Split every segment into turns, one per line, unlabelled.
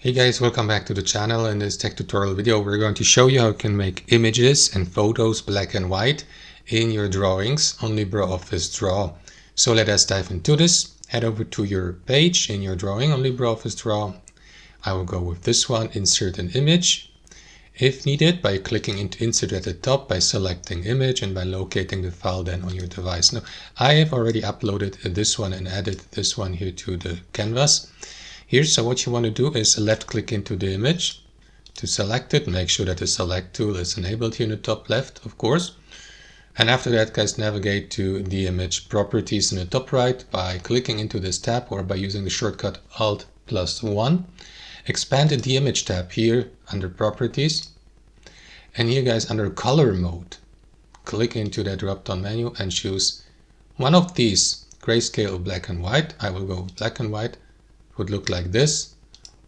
Hey guys, welcome back to the channel. In this tech tutorial video we're going to show you how you can make images and photos black and white in your drawings on LibreOffice Draw. So let us dive into this. Head over to your page in your drawing on LibreOffice Draw. I will go with this one, insert an image. If needed, by clicking into insert at the top, by selecting image and by locating the file then on your device. Now I have already uploaded this one and added this one here to the canvas. Here, so what you want to do is left click into the image to select it. Make sure that the select tool is enabled here in the top left, of course. And after that, guys, navigate to the image properties in the top right by clicking into this tab or by using the shortcut Alt+1. Expand the image tab here under properties. And here, guys, under color mode, click into that drop down menu and choose one of these, grayscale black and white. I will go with black and white. Would look like this,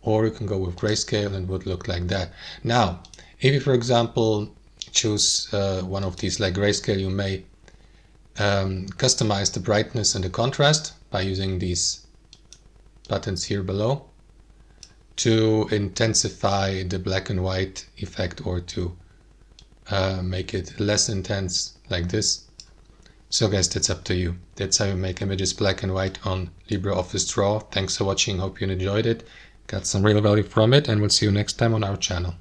or you can go with grayscale and would look like that. Now, if you, for example, choose one of these like grayscale, you may customize the brightness and the contrast by using these buttons here below to intensify the black and white effect or to make it less intense like this. So guys, that's up to you. That's how you make images black and white on LibreOffice Draw. Thanks for watching. Hope you enjoyed it. Got some real value from it, and we'll see you next time on our channel.